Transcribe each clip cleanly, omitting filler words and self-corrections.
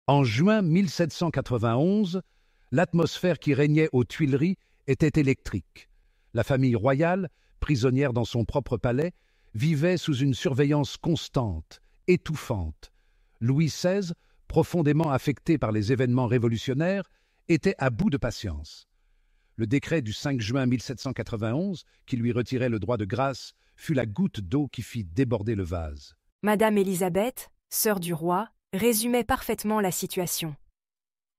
En juin 1791, l'atmosphère qui régnait aux Tuileries était électrique. La famille royale, prisonnière dans son propre palais, vivait sous une surveillance constante, étouffante. Louis XVI, profondément affecté par les événements révolutionnaires, était à bout de patience. Le décret du 5 juin 1791, qui lui retirait le droit de grâce, fut la goutte d'eau qui fit déborder le vase. Madame Élisabeth, sœur du roi, résumait parfaitement la situation.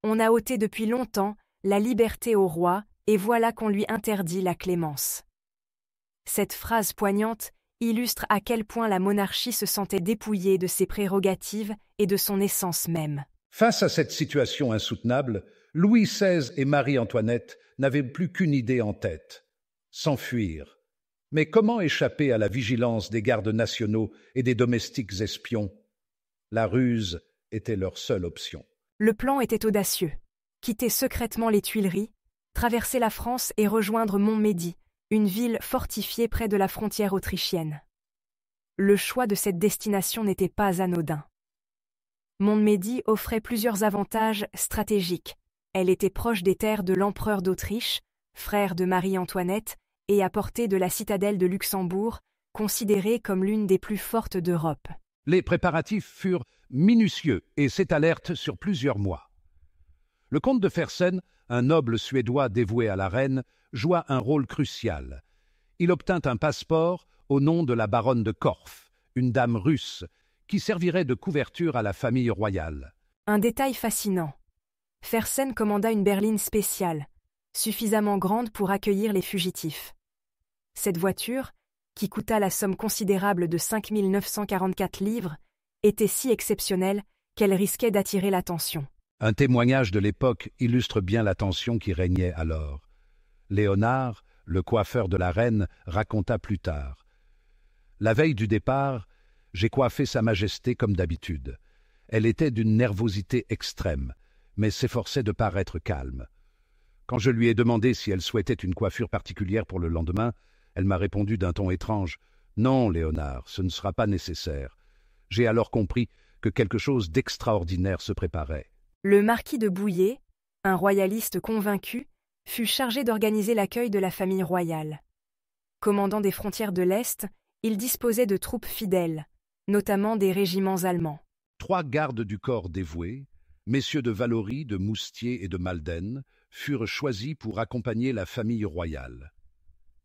On a ôté depuis longtemps la liberté au roi, et voilà qu'on lui interdit la clémence. Cette phrase poignante illustre à quel point la monarchie se sentait dépouillée de ses prérogatives et de son essence même. Face à cette situation insoutenable, Louis XVI et Marie-Antoinette n'avaient plus qu'une idée en tête: s'enfuir. Mais comment échapper à la vigilance des gardes nationaux et des domestiques espions? La ruse était leur seule option. Le plan était audacieux. Quitter secrètement les Tuileries, traverser la France et rejoindre Montmédy, une ville fortifiée près de la frontière autrichienne. Le choix de cette destination n'était pas anodin. Montmédy offrait plusieurs avantages stratégiques. Elle était proche des terres de l'empereur d'Autriche, frère de Marie-Antoinette, et à portée de la citadelle de Luxembourg, considérée comme l'une des plus fortes d'Europe. Les préparatifs furent minutieux et s'étalèrent sur plusieurs mois. Le comte de Fersen, un noble suédois dévoué à la reine, joua un rôle crucial. Il obtint un passeport au nom de la baronne de Korff, une dame russe, qui servirait de couverture à la famille royale. Un détail fascinant. Fersen commanda une berline spéciale, suffisamment grande pour accueillir les fugitifs. Cette voiture, qui coûta la somme considérable de 5 944 livres, était si exceptionnelle qu'elle risquait d'attirer l'attention. Un témoignage de l'époque illustre bien la tension qui régnait alors. Léonard, le coiffeur de la reine, raconta plus tard: « La veille du départ, j'ai coiffé Sa Majesté comme d'habitude. Elle était d'une nervosité extrême, mais s'efforçait de paraître calme. Quand je lui ai demandé si elle souhaitait une coiffure particulière pour le lendemain, elle m'a répondu d'un ton étrange: « Non, Léonard, ce ne sera pas nécessaire. » J'ai alors compris que quelque chose d'extraordinaire se préparait. Le marquis de Bouillé, un royaliste convaincu, fut chargé d'organiser l'accueil de la famille royale. Commandant des frontières de l'Est, il disposait de troupes fidèles, notamment des régiments allemands. 3 gardes du corps dévoués, messieurs de Valory, de Moustier et de Malden, furent choisis pour accompagner la famille royale.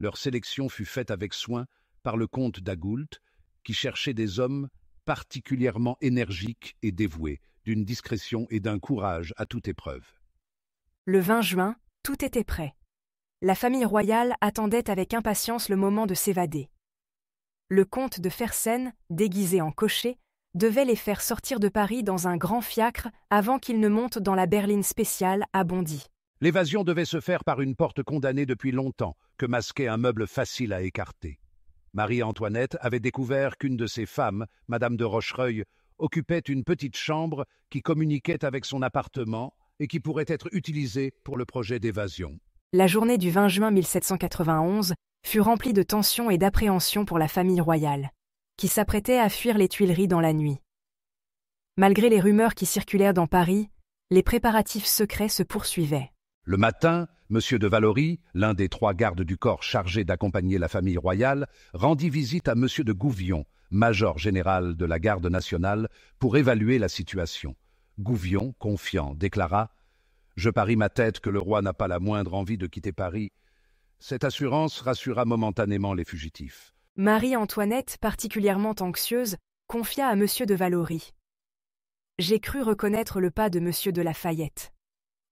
Leur sélection fut faite avec soin par le comte d'Agoult, qui cherchait des hommes particulièrement énergiques et dévoués, d'une discrétion et d'un courage à toute épreuve. Le 20 juin, tout était prêt. La famille royale attendait avec impatience le moment de s'évader. Le comte de Fersen, déguisé en cocher, devait les faire sortir de Paris dans un grand fiacre avant qu'ils ne montent dans la berline spéciale à Bondy. L'évasion devait se faire par une porte condamnée depuis longtemps, que masquait un meuble facile à écarter. Marie-Antoinette avait découvert qu'une de ses femmes, Madame de Rochereuil, occupait une petite chambre qui communiquait avec son appartement et qui pourrait être utilisée pour le projet d'évasion. La journée du 20 juin 1791 fut remplie de tensions et d'appréhension pour la famille royale, qui s'apprêtait à fuir les Tuileries dans la nuit. Malgré les rumeurs qui circulèrent dans Paris, les préparatifs secrets se poursuivaient. Le matin, M. de Valory, l'un des 3 gardes du corps chargés d'accompagner la famille royale, rendit visite à M. de Gouvion, major général de la garde nationale, pour évaluer la situation. Gouvion, confiant, déclara: « Je parie ma tête que le roi n'a pas la moindre envie de quitter Paris. » Cette assurance rassura momentanément les fugitifs. Marie-Antoinette, particulièrement anxieuse, confia à M. de Valory: « J'ai cru reconnaître le pas de M. de La Fayette.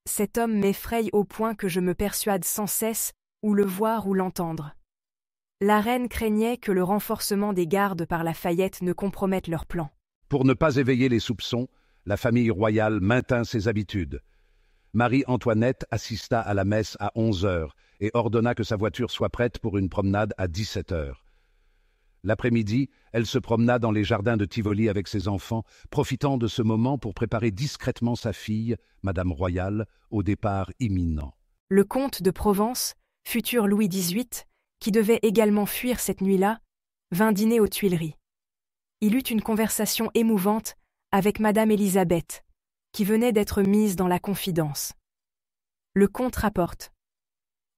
Cet homme m'effraie au point que je me persuade sans cesse ou le voir ou l'entendre. » La reine craignait que le renforcement des gardes par La Fayette ne compromette leur plan. Pour ne pas éveiller les soupçons, la famille royale maintint ses habitudes. Marie-Antoinette assista à la messe à 11 heures et ordonna que sa voiture soit prête pour une promenade à 17 heures. L'après-midi, elle se promena dans les jardins de Tivoli avec ses enfants, profitant de ce moment pour préparer discrètement sa fille, Madame Royale, au départ imminent. Le comte de Provence, futur Louis XVIII, qui devait également fuir cette nuit-là, vint dîner aux Tuileries. Il eut une conversation émouvante avec Madame Élisabeth, qui venait d'être mise dans la confidence. Le comte rapporte.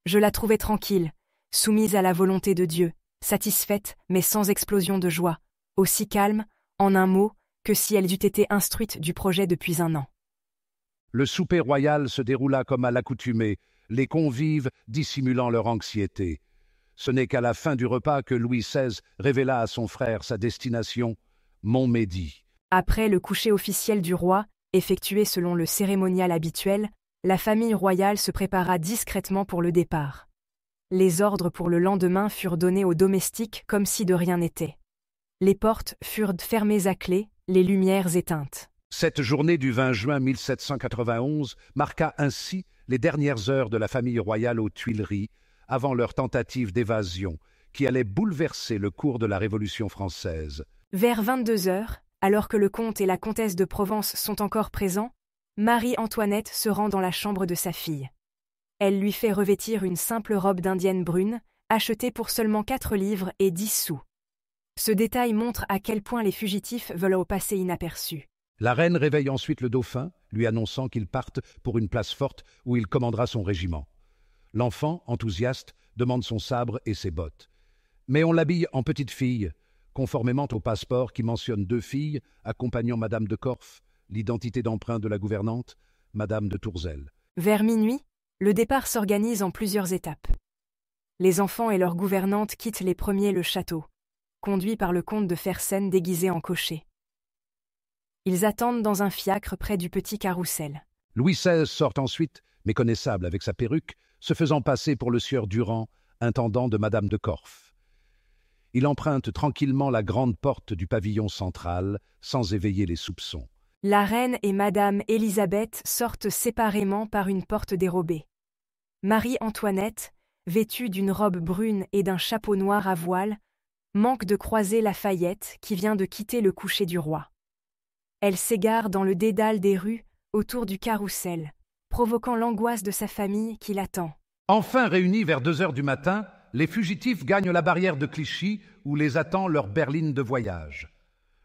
Je la trouvais tranquille, soumise à la volonté de Dieu, satisfaite mais sans explosion de joie, aussi calme, en un mot, que si elle eût été instruite du projet depuis un an. Le souper royal se déroula comme à l'accoutumée, les convives dissimulant leur anxiété. Ce n'est qu'à la fin du repas que Louis XVI révéla à son frère sa destination, Montmédy. Après le coucher officiel du roi, effectué selon le cérémonial habituel, la famille royale se prépara discrètement pour le départ. Les ordres pour le lendemain furent donnés aux domestiques comme si de rien n'était. Les portes furent fermées à clé, les lumières éteintes. Cette journée du 20 juin 1791 marqua ainsi les dernières heures de la famille royale aux Tuileries, avant leur tentative d'évasion, qui allait bouleverser le cours de la Révolution française. Vers 22 heures, alors que le comte et la comtesse de Provence sont encore présents, Marie-Antoinette se rend dans la chambre de sa fille. Elle lui fait revêtir une simple robe d'indienne brune, achetée pour seulement 4 livres et 10 sous. Ce détail montre à quel point les fugitifs veulent passer inaperçus. La reine réveille ensuite le dauphin, lui annonçant qu'il parte pour une place forte où il commandera son régiment. L'enfant, enthousiaste, demande son sabre et ses bottes. Mais on l'habille en petite fille, conformément au passeport qui mentionne 2 filles accompagnant Madame de Korff, l'identité d'emprunt de la gouvernante, Madame de Tourzel. Vers minuit, le départ s'organise en plusieurs étapes. Les enfants et leur gouvernante quittent les premiers le château, conduits par le comte de Fersen déguisé en cocher. Ils attendent dans un fiacre près du petit carrousel. Louis XVI sort ensuite, méconnaissable avec sa perruque, se faisant passer pour le sieur Durand, intendant de Madame de Korff. Il emprunte tranquillement la grande porte du pavillon central, sans éveiller les soupçons. La reine et Madame Élisabeth sortent séparément par une porte dérobée. Marie-Antoinette, vêtue d'une robe brune et d'un chapeau noir à voile, manque de croiser Lafayette qui vient de quitter le coucher du roi. Elle s'égare dans le dédale des rues autour du carrousel, provoquant l'angoisse de sa famille qui l'attend. Enfin réunis vers 2 heures du matin, les fugitifs gagnent la barrière de Clichy où les attend leur berline de voyage.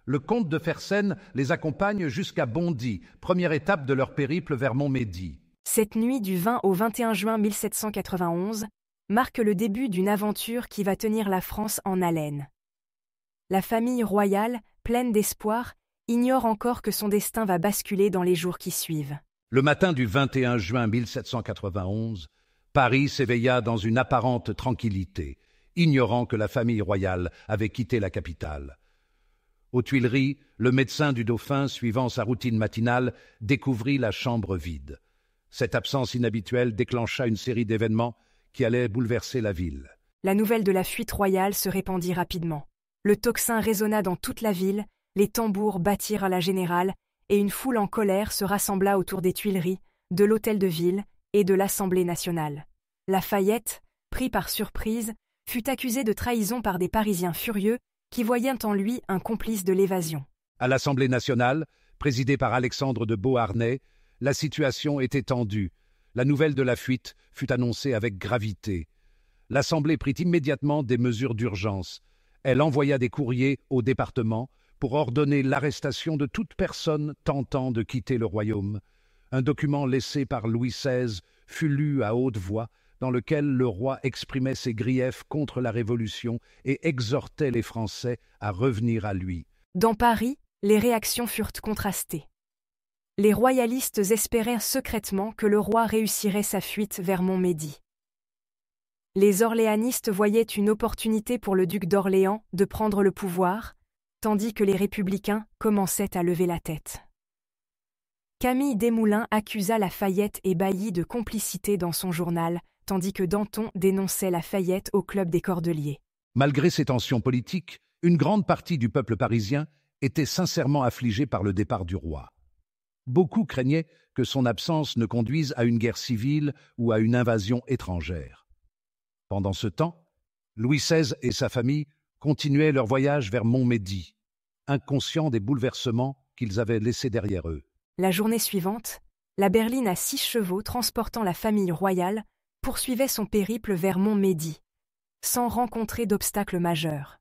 Le comte de Fersen les accompagne jusqu'à Bondy, première étape de leur périple vers Montmédy. Cette nuit du 20 au 21 juin 1791 marque le début d'une aventure qui va tenir la France en haleine. La famille royale, pleine d'espoir, ignore encore que son destin va basculer dans les jours qui suivent. Le matin du 21 juin 1791, Paris s'éveilla dans une apparente tranquillité, ignorant que la famille royale avait quitté la capitale. Aux Tuileries, le médecin du dauphin, suivant sa routine matinale, découvrit la chambre vide. Cette absence inhabituelle déclencha une série d'événements qui allaient bouleverser la ville. La nouvelle de la fuite royale se répandit rapidement. Le tocsin résonna dans toute la ville, les tambours battirent à la générale, et une foule en colère se rassembla autour des Tuileries, de l'Hôtel de Ville et de l'Assemblée nationale. Lafayette, pris par surprise, fut accusé de trahison par des Parisiens furieux qui voyaient en lui un complice de l'évasion. À l'Assemblée nationale, présidée par Alexandre de Beauharnais, la situation était tendue. La nouvelle de la fuite fut annoncée avec gravité. L'Assemblée prit immédiatement des mesures d'urgence. Elle envoya des courriers au département pour ordonner l'arrestation de toute personne tentant de quitter le royaume. Un document laissé par Louis XVI fut lu à haute voix, dans lequel le roi exprimait ses griefs contre la Révolution et exhortait les Français à revenir à lui. Dans Paris, les réactions furent contrastées. Les royalistes espéraient secrètement que le roi réussirait sa fuite vers Montmédy. Les orléanistes voyaient une opportunité pour le duc d'Orléans de prendre le pouvoir, tandis que les républicains commençaient à lever la tête. Camille Desmoulins accusa Lafayette et Bailly de complicité dans son journal, tandis que Danton dénonçait Lafayette au club des Cordeliers. Malgré ces tensions politiques, une grande partie du peuple parisien était sincèrement affligée par le départ du roi. Beaucoup craignaient que son absence ne conduise à une guerre civile ou à une invasion étrangère. Pendant ce temps, Louis XVI et sa famille continuaient leur voyage vers Montmédy, inconscients des bouleversements qu'ils avaient laissés derrière eux. La journée suivante, la berline à 6 chevaux transportant la famille royale poursuivait son périple vers Montmédy, sans rencontrer d'obstacles majeurs.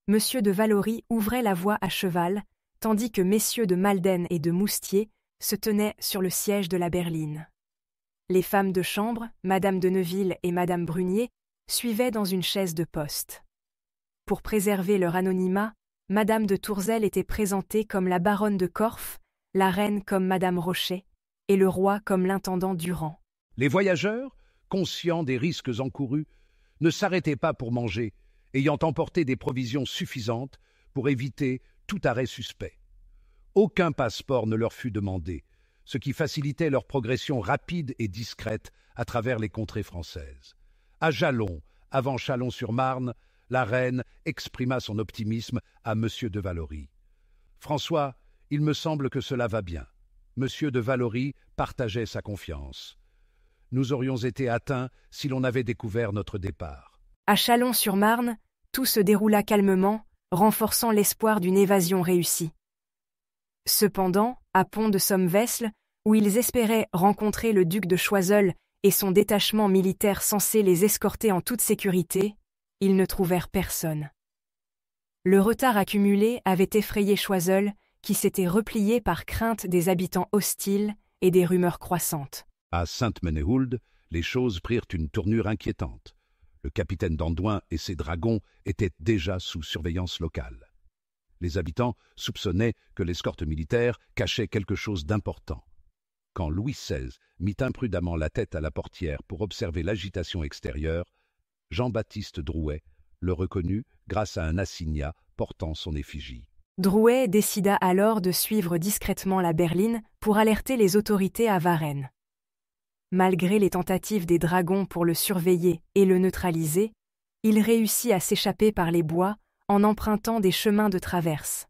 Monsieur de Valory ouvrait la voie à cheval, tandis que messieurs de Malden et de Moustier se tenait sur le siège de la berline. Les femmes de chambre, Madame de Neuville et Madame Brunier, suivaient dans une chaise de poste. Pour préserver leur anonymat, Madame de Tourzel était présentée comme la baronne de Corfe, la reine comme Madame Rochet, et le roi comme l'intendant Durand. Les voyageurs, conscients des risques encourus, ne s'arrêtaient pas pour manger, ayant emporté des provisions suffisantes pour éviter tout arrêt suspect. Aucun passeport ne leur fut demandé, ce qui facilitait leur progression rapide et discrète à travers les contrées françaises. À Jalon, avant Chalon-sur-Marne, la reine exprima son optimisme à M. de Valory. « François, il me semble que cela va bien. » M. de Valory partageait sa confiance. Nous aurions été atteints si l'on avait découvert notre départ. À Chalon-sur-Marne, tout se déroula calmement, renforçant l'espoir d'une évasion réussie. Cependant, à Pont-de-Somme-Vesle, où ils espéraient rencontrer le duc de Choiseul et son détachement militaire censé les escorter en toute sécurité, ils ne trouvèrent personne. Le retard accumulé avait effrayé Choiseul, qui s'était replié par crainte des habitants hostiles et des rumeurs croissantes. À Sainte-Menehould, les choses prirent une tournure inquiétante. Le capitaine d'Andouin et ses dragons étaient déjà sous surveillance locale. Les habitants soupçonnaient que l'escorte militaire cachait quelque chose d'important. Quand Louis XVI mit imprudemment la tête à la portière pour observer l'agitation extérieure, Jean-Baptiste Drouet le reconnut grâce à un assignat portant son effigie. Drouet décida alors de suivre discrètement la berline pour alerter les autorités à Varennes. Malgré les tentatives des dragons pour le surveiller et le neutraliser, il réussit à s'échapper par les bois en empruntant des chemins de traverse.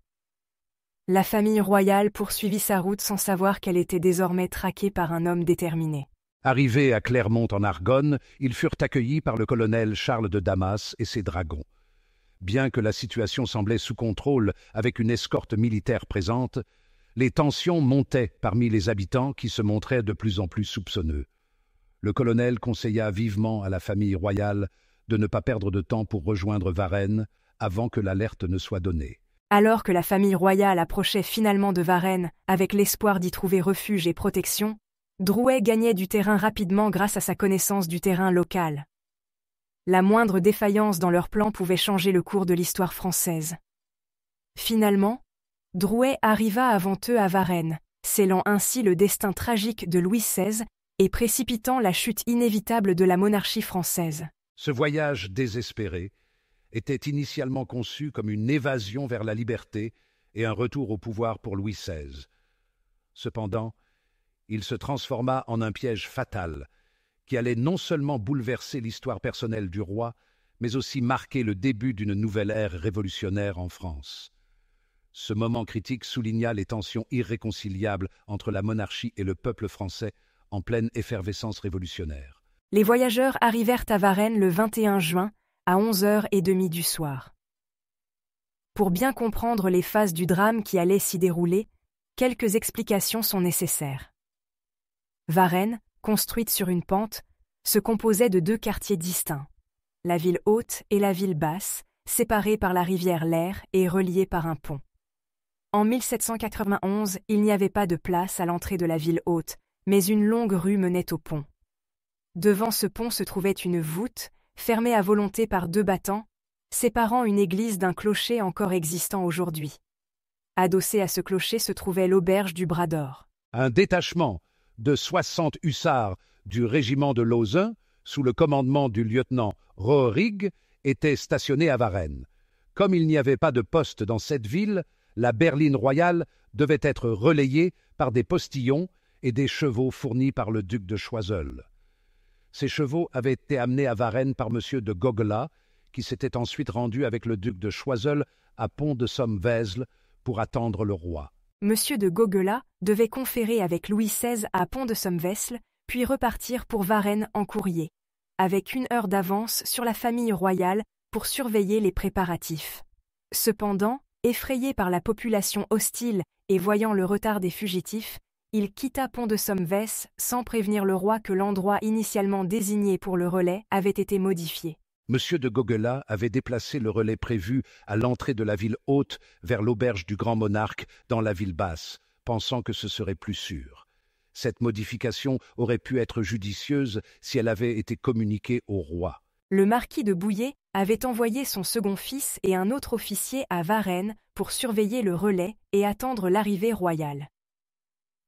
La famille royale poursuivit sa route sans savoir qu'elle était désormais traquée par un homme déterminé. Arrivés à Clermont en Argonne, ils furent accueillis par le colonel Charles de Damas et ses dragons. Bien que la situation semblait sous contrôle avec une escorte militaire présente, les tensions montaient parmi les habitants qui se montraient de plus en plus soupçonneux. Le colonel conseilla vivement à la famille royale de ne pas perdre de temps pour rejoindre Varennes avant que l'alerte ne soit donnée. Alors que la famille royale approchait finalement de Varennes avec l'espoir d'y trouver refuge et protection, Drouet gagnait du terrain rapidement grâce à sa connaissance du terrain local. La moindre défaillance dans leur plan pouvait changer le cours de l'histoire française. Finalement, Drouet arriva avant eux à Varennes, scellant ainsi le destin tragique de Louis XVI et précipitant la chute inévitable de la monarchie française. Ce voyage désespéré était initialement conçu comme une évasion vers la liberté et un retour au pouvoir pour Louis XVI. Cependant, il se transforma en un piège fatal qui allait non seulement bouleverser l'histoire personnelle du roi, mais aussi marquer le début d'une nouvelle ère révolutionnaire en France. Ce moment critique souligna les tensions irréconciliables entre la monarchie et le peuple français en pleine effervescence révolutionnaire. Les voyageurs arrivèrent à Varennes le 21 juin, à 11h30 du soir. Pour bien comprendre les phases du drame qui allait s'y dérouler, quelques explications sont nécessaires. Varennes, construite sur une pente, se composait de deux quartiers distincts, la ville haute et la ville basse, séparés par la rivière l'Aire et reliés par un pont. En 1791, il n'y avait pas de place à l'entrée de la ville haute, mais une longue rue menait au pont. Devant ce pont se trouvait une voûte, fermée à volonté par deux battants, séparant une église d'un clocher encore existant aujourd'hui. Adossé à ce clocher se trouvait l'auberge du Bras d'Or. Un détachement de 60 hussards du régiment de Lauzun, sous le commandement du lieutenant Roerig, était stationné à Varennes. Comme il n'y avait pas de poste dans cette ville, la berline royale devait être relayée par des postillons et des chevaux fournis par le duc de Choiseul. Ces chevaux avaient été amenés à Varennes par M. de Goguelat, qui s'était ensuite rendu avec le duc de Choiseul à Pont-de-Somme-Vesle pour attendre le roi. M. de Goguelat devait conférer avec Louis XVI à Pont-de-Somme-Vesle, puis repartir pour Varennes en courrier, avec 1 heure d'avance sur la famille royale pour surveiller les préparatifs. Cependant, effrayé par la population hostile et voyant le retard des fugitifs, il quitta Pont-de-Somme-Vesle sans prévenir le roi que l'endroit initialement désigné pour le relais avait été modifié. M. de Goguelat avait déplacé le relais prévu à l'entrée de la ville haute vers l'auberge du grand monarque dans la ville basse, pensant que ce serait plus sûr. Cette modification aurait pu être judicieuse si elle avait été communiquée au roi. Le marquis de Bouillé avait envoyé son second fils et un autre officier à Varennes pour surveiller le relais et attendre l'arrivée royale.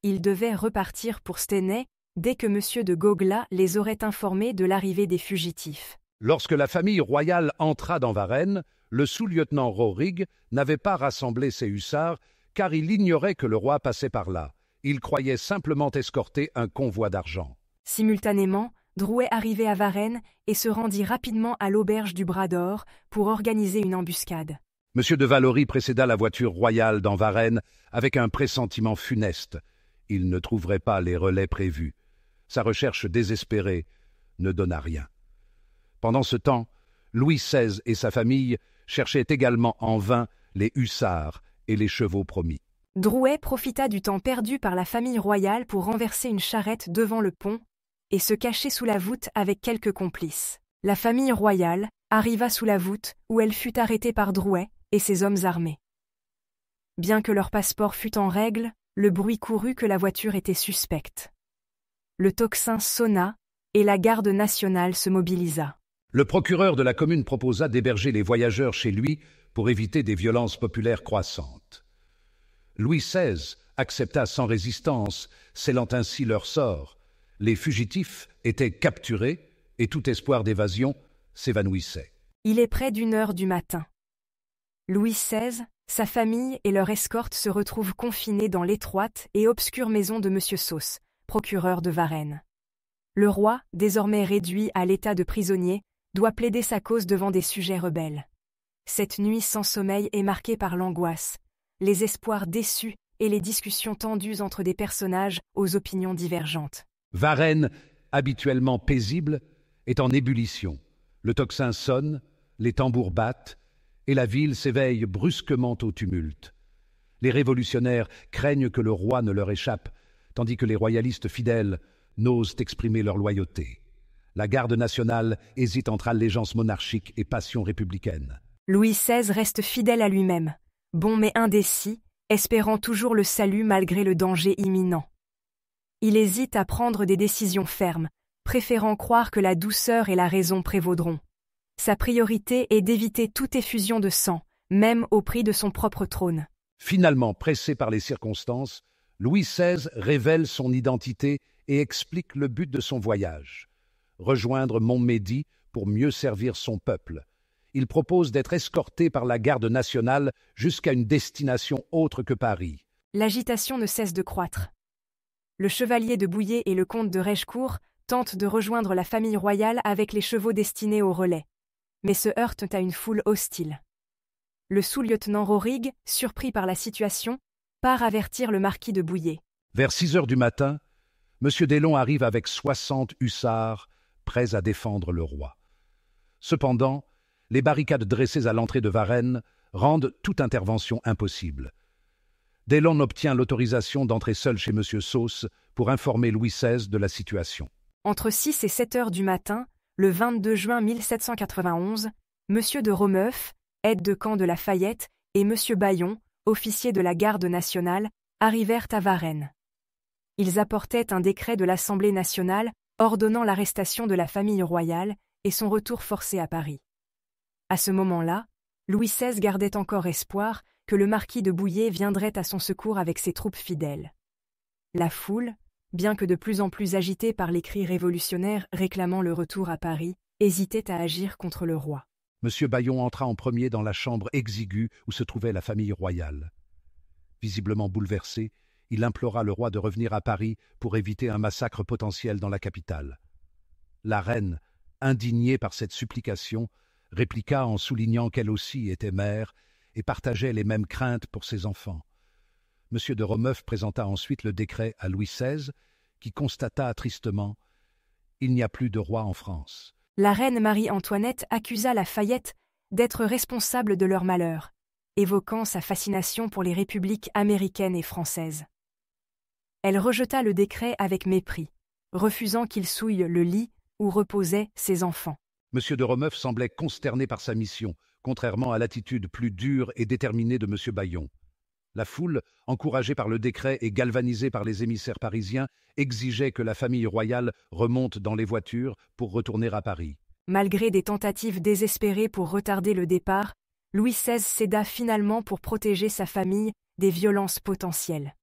Ils devaient repartir pour Stenay dès que M. de Gogla les aurait informés de l'arrivée des fugitifs. Lorsque la famille royale entra dans Varennes, le sous-lieutenant Rohrig n'avait pas rassemblé ses hussards car il ignorait que le roi passait par là. Il croyait simplement escorter un convoi d'argent. Simultanément, Drouet arrivait à Varennes et se rendit rapidement à l'auberge du Bras d'Or pour organiser une embuscade. M. de Valory précéda la voiture royale dans Varennes avec un pressentiment funeste. Il ne trouverait pas les relais prévus. Sa recherche désespérée ne donna rien. Pendant ce temps, Louis XVI et sa famille cherchaient également en vain les hussards et les chevaux promis. Drouet profita du temps perdu par la famille royale pour renverser une charrette devant le pont et se cacher sous la voûte avec quelques complices. La famille royale arriva sous la voûte où elle fut arrêtée par Drouet et ses hommes armés. Bien que leur passeport fût en règle, le bruit courut que la voiture était suspecte. Le tocsin sonna et la garde nationale se mobilisa. Le procureur de la commune proposa d'héberger les voyageurs chez lui pour éviter des violences populaires croissantes. Louis XVI accepta sans résistance, scellant ainsi leur sort. Les fugitifs étaient capturés et tout espoir d'évasion s'évanouissait. Il est près d'1 heure du matin. Louis XVI, sa famille et leur escorte se retrouvent confinés dans l'étroite et obscure maison de M. Sauce, procureur de Varennes. Le roi, désormais réduit à l'état de prisonnier, doit plaider sa cause devant des sujets rebelles. Cette nuit sans sommeil est marquée par l'angoisse, les espoirs déçus et les discussions tendues entre des personnages aux opinions divergentes. Varennes, habituellement paisible, est en ébullition. Le tocsin sonne, les tambours battent, et la ville s'éveille brusquement au tumulte. Les révolutionnaires craignent que le roi ne leur échappe, tandis que les royalistes fidèles n'osent exprimer leur loyauté. La garde nationale hésite entre allégeance monarchique et passion républicaine. Louis XVI reste fidèle à lui-même, bon mais indécis, espérant toujours le salut malgré le danger imminent. Il hésite à prendre des décisions fermes, préférant croire que la douceur et la raison prévaudront. Sa priorité est d'éviter toute effusion de sang, même au prix de son propre trône. Finalement, pressé par les circonstances, Louis XVI révèle son identité et explique le but de son voyage. Rejoindre Montmédy pour mieux servir son peuple. Il propose d'être escorté par la garde nationale jusqu'à une destination autre que Paris. L'agitation ne cesse de croître. Le chevalier de Bouillé et le comte de Raigecourt tentent de rejoindre la famille royale avec les chevaux destinés au relais, mais se heurtent à une foule hostile. Le sous-lieutenant Rohrig, surpris par la situation, part avertir le marquis de Bouillé. Vers 6 heures du matin, M. Deslon arrive avec 60 hussards, prêts à défendre le roi. Cependant, les barricades dressées à l'entrée de Varennes rendent toute intervention impossible. Deslon obtient l'autorisation d'entrer seul chez M. Sauce pour informer Louis XVI de la situation. Entre 6 et 7 heures du matin, le 22 juin 1791, M. de Romeuf, aide de camp de Lafayette, et M. Bayon, officier de la garde nationale, arrivèrent à Varennes. Ils apportaient un décret de l'Assemblée nationale ordonnant l'arrestation de la famille royale et son retour forcé à Paris. À ce moment-là, Louis XVI gardait encore espoir que le marquis de Bouillé viendrait à son secours avec ses troupes fidèles. La foule, bien que de plus en plus agitée par les cris révolutionnaires réclamant le retour à Paris, hésitait à agir contre le roi. M. Bayon entra en premier dans la chambre exiguë où se trouvait la famille royale. Visiblement bouleversé, il implora le roi de revenir à Paris pour éviter un massacre potentiel dans la capitale. La reine, indignée par cette supplication, répliqua en soulignant qu'elle aussi était mère et partageait les mêmes craintes pour ses enfants. M. de Romeuf présenta ensuite le décret à Louis XVI, qui constata tristement « Il n'y a plus de roi en France ». La reine Marie-Antoinette accusa Lafayette d'être responsable de leur malheur, évoquant sa fascination pour les républiques américaines et françaises. Elle rejeta le décret avec mépris, refusant qu'il souille le lit où reposaient ses enfants. M. de Romeuf semblait consterné par sa mission, contrairement à l'attitude plus dure et déterminée de M. Bayon. La foule, encouragée par le décret et galvanisée par les émissaires parisiens, exigeait que la famille royale remonte dans les voitures pour retourner à Paris. Malgré des tentatives désespérées pour retarder le départ, Louis XVI céda finalement pour protéger sa famille des violences potentielles.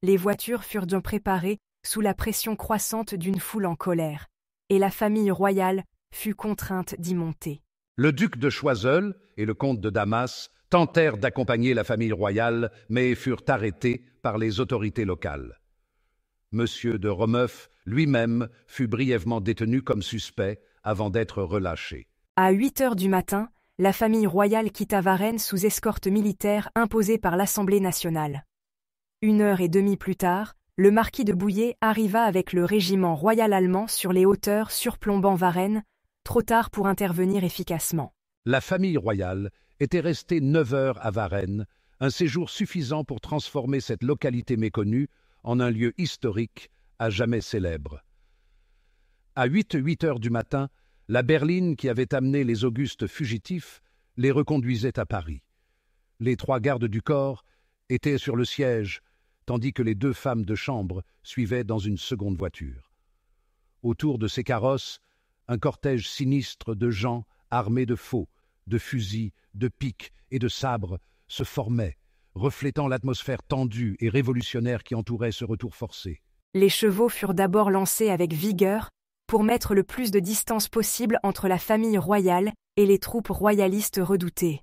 Les voitures furent donc préparées sous la pression croissante d'une foule en colère, et la famille royale fut contrainte d'y monter. Le duc de Choiseul et le comte de Damas tentèrent d'accompagner la famille royale, mais furent arrêtés par les autorités locales. Monsieur de Romeuf lui-même fut brièvement détenu comme suspect avant d'être relâché. À 8 heures du matin, la famille royale quitta Varennes sous escorte militaire imposée par l'Assemblée nationale. 1 heure et demie plus tard, le marquis de Bouillé arriva avec le régiment royal allemand sur les hauteurs surplombant Varennes, trop tard pour intervenir efficacement. La famille royale était restée 9 heures à Varennes, un séjour suffisant pour transformer cette localité méconnue en un lieu historique à jamais célèbre. À 8 heures du matin, la berline qui avait amené les augustes fugitifs les reconduisait à Paris. Les 3 gardes du corps étaient sur le siège, tandis que les 2 femmes de chambre suivaient dans une seconde voiture. Autour de ces carrosses, un cortège sinistre de gens armés de faux, de fusils, de piques et de sabres se formait, reflétant l'atmosphère tendue et révolutionnaire qui entourait ce retour forcé. Les chevaux furent d'abord lancés avec vigueur pour mettre le plus de distance possible entre la famille royale et les troupes royalistes redoutées.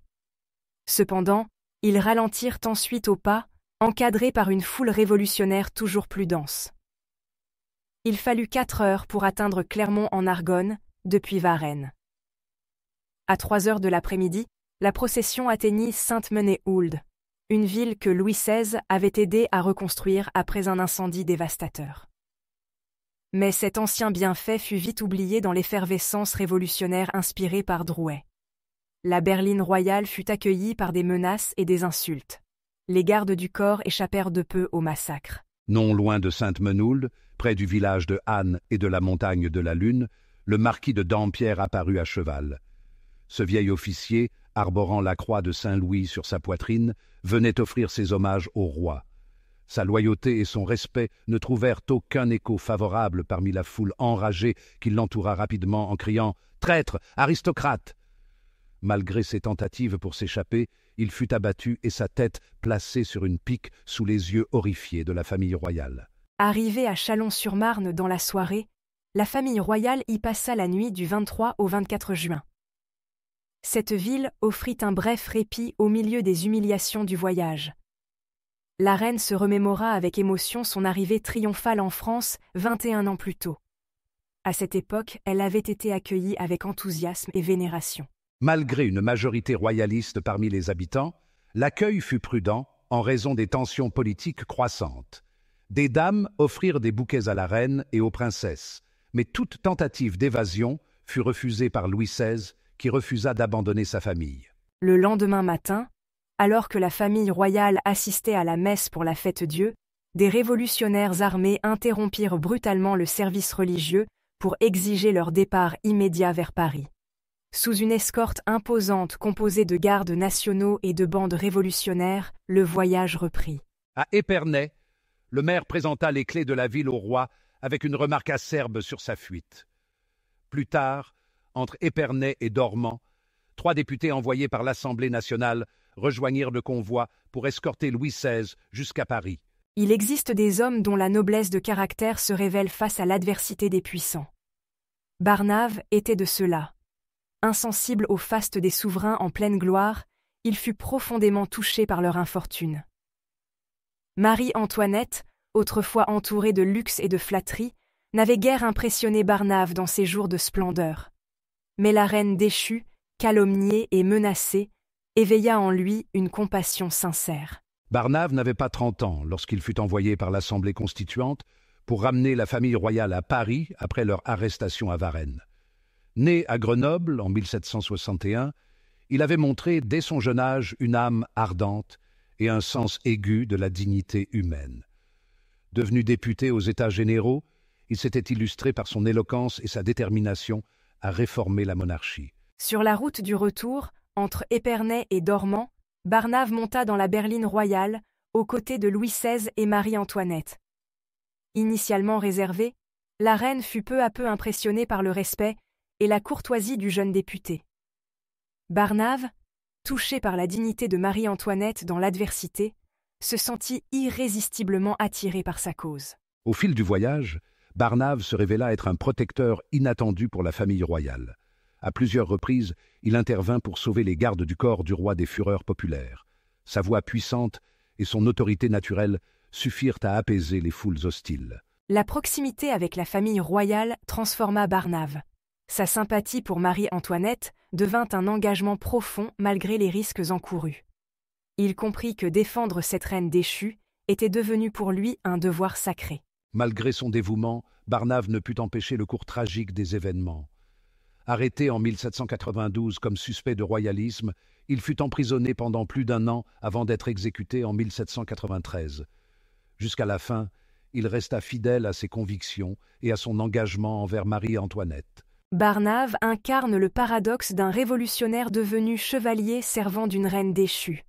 Cependant, ils ralentirent ensuite au pas, encadrés par une foule révolutionnaire toujours plus dense. Il fallut 4 heures pour atteindre Clermont-en-Argonne, depuis Varennes. À 3 heures de l'après-midi, la procession atteignit Sainte-Menehould, une ville que Louis XVI avait aidé à reconstruire après un incendie dévastateur. Mais cet ancien bienfait fut vite oublié dans l'effervescence révolutionnaire inspirée par Drouet. La berline royale fut accueillie par des menaces et des insultes. Les gardes du corps échappèrent de peu au massacre. Non loin de Sainte-Menehould, près du village de Anne et de la montagne de la Lune, le marquis de Dampierre apparut à cheval. Ce vieil officier, arborant la croix de Saint-Louis sur sa poitrine, venait offrir ses hommages au roi. Sa loyauté et son respect ne trouvèrent aucun écho favorable parmi la foule enragée qui l'entoura rapidement en criant « Traître, aristocrate !» Malgré ses tentatives pour s'échapper, il fut abattu et sa tête placée sur une pique sous les yeux horrifiés de la famille royale. Arrivée à Chalon-sur-Marne dans la soirée, la famille royale y passa la nuit du 23 au 24 juin. Cette ville offrit un bref répit au milieu des humiliations du voyage. La reine se remémora avec émotion son arrivée triomphale en France 21 ans plus tôt. À cette époque, elle avait été accueillie avec enthousiasme et vénération. Malgré une majorité royaliste parmi les habitants, l'accueil fut prudent en raison des tensions politiques croissantes. Des dames offrirent des bouquets à la reine et aux princesses, mais toute tentative d'évasion fut refusée par Louis XVI, qui refusa d'abandonner sa famille. Le lendemain matin, alors que la famille royale assistait à la messe pour la Fête-Dieu, des révolutionnaires armés interrompirent brutalement le service religieux pour exiger leur départ immédiat vers Paris. Sous une escorte imposante composée de gardes nationaux et de bandes révolutionnaires, le voyage reprit. À Épernay, le maire présenta les clés de la ville au roi avec une remarque acerbe sur sa fuite. Plus tard, entre Épernay et Dormans, 3 députés envoyés par l'Assemblée nationale rejoignirent le convoi pour escorter Louis XVI jusqu'à Paris. Il existe des hommes dont la noblesse de caractère se révèle face à l'adversité des puissants. Barnave était de ceux-là. Insensible au faste des souverains en pleine gloire, il fut profondément touché par leur infortune. Marie-Antoinette, autrefois entourée de luxe et de flatterie, n'avait guère impressionné Barnave dans ses jours de splendeur. Mais la reine déchue, calomniée et menacée, éveilla en lui une compassion sincère. Barnave n'avait pas 30 ans lorsqu'il fut envoyé par l'Assemblée constituante pour ramener la famille royale à Paris après leur arrestation à Varennes. Né à Grenoble en 1761, il avait montré dès son jeune âge une âme ardente et un sens aigu de la dignité humaine. Devenu député aux États généraux, il s'était illustré par son éloquence et sa détermination à réformer la monarchie. Sur la route du retour, entre Épernay et Dormans, Barnave monta dans la berline royale, aux côtés de Louis XVI et Marie-Antoinette. Initialement réservée, la reine fut peu à peu impressionnée par le respect et la courtoisie du jeune député. Barnave, touché par la dignité de Marie-Antoinette dans l'adversité, se sentit irrésistiblement attiré par sa cause. Au fil du voyage, Barnave se révéla être un protecteur inattendu pour la famille royale. À plusieurs reprises, il intervint pour sauver les gardes du corps du roi des fureurs populaires. Sa voix puissante et son autorité naturelle suffirent à apaiser les foules hostiles. La proximité avec la famille royale transforma Barnave. Sa sympathie pour Marie-Antoinette devint un engagement profond malgré les risques encourus. Il comprit que défendre cette reine déchue était devenu pour lui un devoir sacré. Malgré son dévouement, Barnave ne put empêcher le cours tragique des événements. Arrêté en 1792 comme suspect de royalisme, il fut emprisonné pendant plus d'1 an avant d'être exécuté en 1793. Jusqu'à la fin, il resta fidèle à ses convictions et à son engagement envers Marie-Antoinette. Barnave incarne le paradoxe d'un révolutionnaire devenu chevalier servant d'une reine déchue.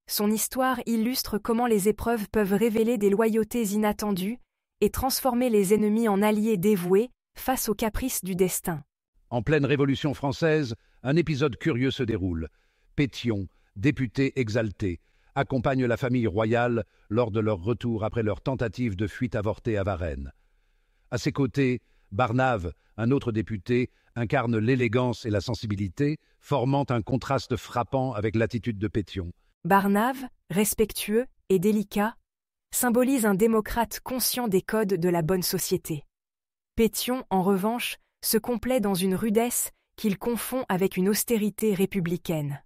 Son histoire illustre comment les épreuves peuvent révéler des loyautés inattendues et transformer les ennemis en alliés dévoués face aux caprices du destin. En pleine Révolution française, un épisode curieux se déroule. Pétion, député exalté, accompagne la famille royale lors de leur retour après leur tentative de fuite avortée à Varennes. À ses côtés, Barnave, un autre député, incarne l'élégance et la sensibilité, formant un contraste frappant avec l'attitude de Pétion. Barnave, respectueux et délicat, symbolise un démocrate conscient des codes de la bonne société. Pétion, en revanche, se complaît dans une rudesse qu'il confond avec une austérité républicaine.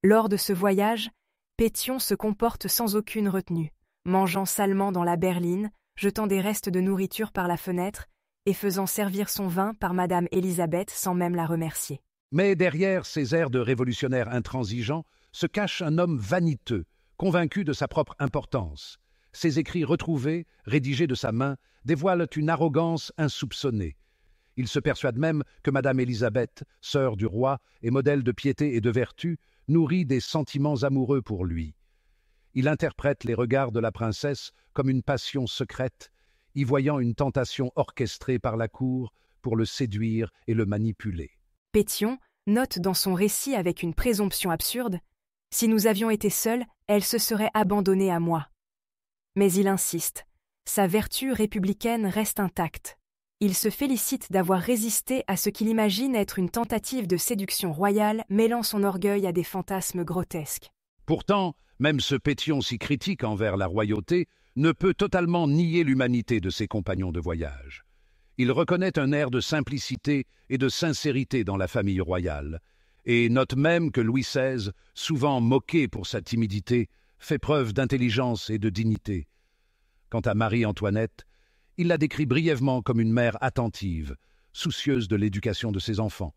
Lors de ce voyage, Pétion se comporte sans aucune retenue, mangeant salement dans la berline, jetant des restes de nourriture par la fenêtre et faisant servir son vin par Madame Élisabeth sans même la remercier. Mais derrière ces airs de révolutionnaire intransigeant se cache un homme vaniteux, convaincu de sa propre importance. Ses écrits retrouvés, rédigés de sa main, dévoilent une arrogance insoupçonnée. Il se persuade même que Madame Élisabeth, sœur du roi et modèle de piété et de vertu, nourrit des sentiments amoureux pour lui. Il interprète les regards de la princesse comme une passion secrète, y voyant une tentation orchestrée par la cour pour le séduire et le manipuler. Pétion note dans son récit avec une présomption absurde « Si nous avions été seuls, elle se serait abandonnée à moi ». Mais il insiste, sa vertu républicaine reste intacte. Il se félicite d'avoir résisté à ce qu'il imagine être une tentative de séduction royale mêlant son orgueil à des fantasmes grotesques. Pourtant, même ce Pétion si critique envers la royauté ne peut totalement nier l'humanité de ses compagnons de voyage. Il reconnaît un air de simplicité et de sincérité dans la famille royale, et note même que Louis XVI, souvent moqué pour sa timidité, fait preuve d'intelligence et de dignité. Quant à Marie-Antoinette, il la décrit brièvement comme une mère attentive, soucieuse de l'éducation de ses enfants,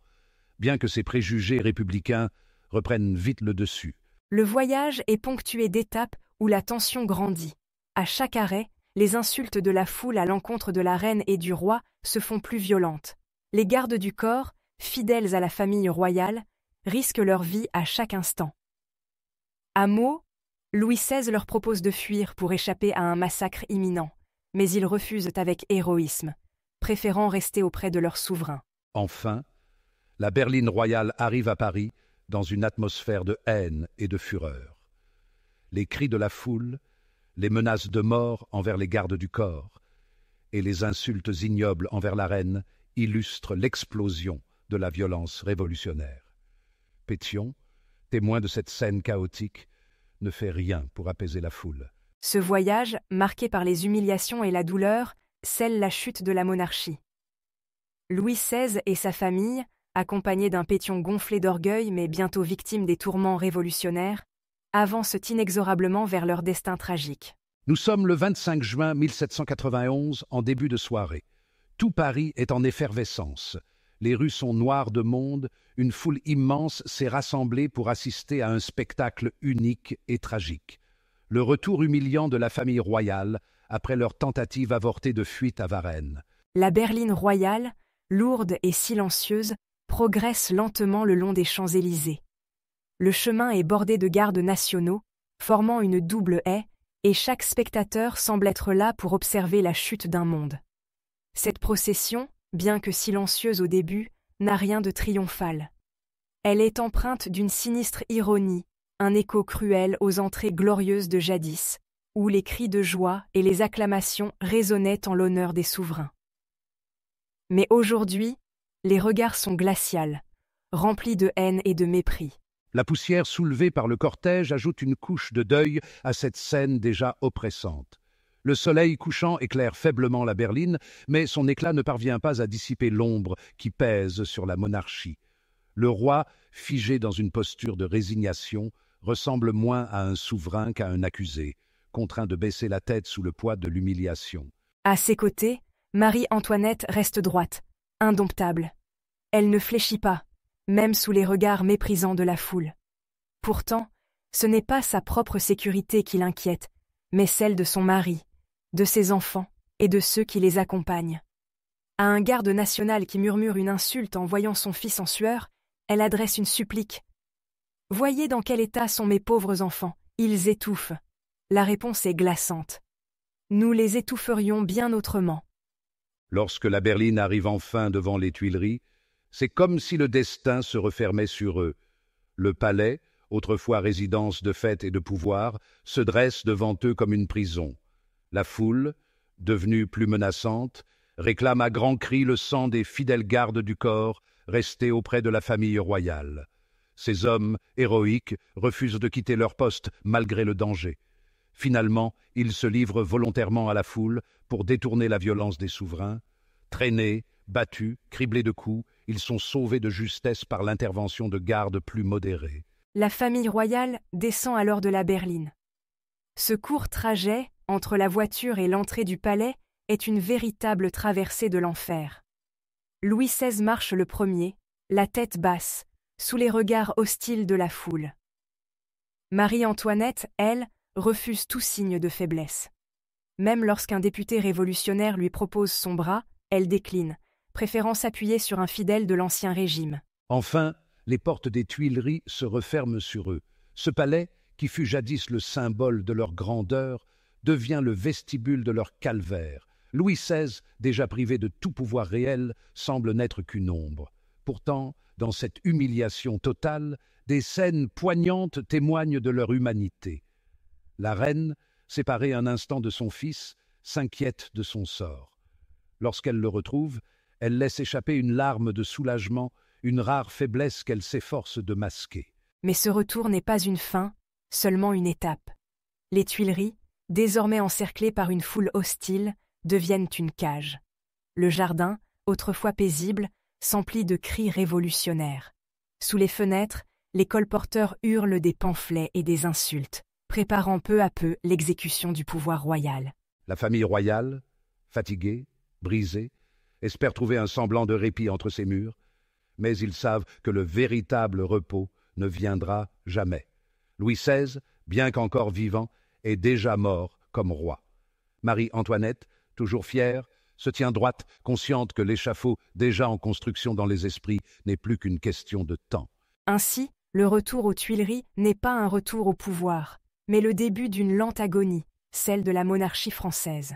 bien que ses préjugés républicains reprennent vite le dessus. Le voyage est ponctué d'étapes où la tension grandit. À chaque arrêt, les insultes de la foule à l'encontre de la reine et du roi se font plus violentes. Les gardes du corps, fidèles à la famille royale, risquent leur vie à chaque instant. À Meaux, Louis XVI leur propose de fuir pour échapper à un massacre imminent, mais ils refusent avec héroïsme, préférant rester auprès de leur souverain. Enfin, la berline royale arrive à Paris dans une atmosphère de haine et de fureur. Les cris de la foule, les menaces de mort envers les gardes du corps et les insultes ignobles envers la reine illustrent l'explosion de la violence révolutionnaire. Pétion, témoin de cette scène chaotique, ne fait rien pour apaiser la foule. Ce voyage, marqué par les humiliations et la douleur, scelle la chute de la monarchie. Louis XVI et sa famille, accompagnés d'un Pétion gonflé d'orgueil mais bientôt victime des tourments révolutionnaires, avancent inexorablement vers leur destin tragique. Nous sommes le 25 juin 1791, en début de soirée. Tout Paris est en effervescence. Les rues sont noires de monde, une foule immense s'est rassemblée pour assister à un spectacle unique et tragique. Le retour humiliant de la famille royale après leur tentative avortée de fuite à Varennes. La berline royale, lourde et silencieuse, progresse lentement le long des Champs-Élysées. Le chemin est bordé de gardes nationaux, formant une double haie, et chaque spectateur semble être là pour observer la chute d'un monde. Cette procession, bien que silencieuse au début, n'a rien de triomphal. Elle est empreinte d'une sinistre ironie, un écho cruel aux entrées glorieuses de jadis, où les cris de joie et les acclamations résonnaient en l'honneur des souverains. Mais aujourd'hui, les regards sont glaciaux, remplis de haine et de mépris. La poussière soulevée par le cortège ajoute une couche de deuil à cette scène déjà oppressante. Le soleil couchant éclaire faiblement la berline, mais son éclat ne parvient pas à dissiper l'ombre qui pèse sur la monarchie. Le roi, figé dans une posture de résignation, ressemble moins à un souverain qu'à un accusé, contraint de baisser la tête sous le poids de l'humiliation. À ses côtés, Marie-Antoinette reste droite, indomptable. Elle ne fléchit pas, même sous les regards méprisants de la foule. Pourtant, ce n'est pas sa propre sécurité qui l'inquiète, mais celle de son mari, de ses enfants et de ceux qui les accompagnent. À un garde national qui murmure une insulte en voyant son fils en sueur, elle adresse une supplique. « Voyez dans quel état sont mes pauvres enfants, ils étouffent. » La réponse est glaçante. Nous les étoufferions bien autrement. Lorsque la berline arrive enfin devant les Tuileries, c'est comme si le destin se refermait sur eux. Le palais, autrefois résidence de fête et de pouvoir, se dresse devant eux comme une prison. La foule, devenue plus menaçante, réclame à grands cris le sang des fidèles gardes du corps restés auprès de la famille royale. Ces hommes, héroïques, refusent de quitter leur poste malgré le danger. Finalement, ils se livrent volontairement à la foule pour détourner la violence des souverains. Traînés, battus, criblés de coups, ils sont sauvés de justesse par l'intervention de gardes plus modérés. La famille royale descend alors de la berline. Ce court trajet, entre la voiture et l'entrée du palais, est une véritable traversée de l'enfer. Louis XVI marche le premier, la tête basse, sous les regards hostiles de la foule. Marie-Antoinette, elle, refuse tout signe de faiblesse. Même lorsqu'un député révolutionnaire lui propose son bras, elle décline, préférant s'appuyer sur un fidèle de l'Ancien Régime. Enfin, les portes des Tuileries se referment sur eux. Ce palais, qui fut jadis le symbole de leur grandeur, devient le vestibule de leur calvaire. Louis XVI, déjà privé de tout pouvoir réel, semble n'être qu'une ombre. Pourtant, dans cette humiliation totale, des scènes poignantes témoignent de leur humanité. La reine, séparée un instant de son fils, s'inquiète de son sort. Lorsqu'elle le retrouve, elle laisse échapper une larme de soulagement, une rare faiblesse qu'elle s'efforce de masquer. Mais ce retour n'est pas une fin, seulement une étape. Les Tuileries, désormais encerclées par une foule hostile, deviennent une cage. Le jardin, autrefois paisible, s'emplit de cris révolutionnaires. Sous les fenêtres, les colporteurs hurlent des pamphlets et des insultes, préparant peu à peu l'exécution du pouvoir royal. La famille royale, fatiguée, brisée, espère trouver un semblant de répit entre ces murs, mais ils savent que le véritable repos ne viendra jamais. Louis XVI, bien qu'encore vivant, est déjà mort comme roi. Marie-Antoinette, toujours fière, se tient droite, consciente que l'échafaud, déjà en construction dans les esprits, n'est plus qu'une question de temps. Ainsi, le retour aux Tuileries n'est pas un retour au pouvoir, mais le début d'une lente agonie, celle de la monarchie française.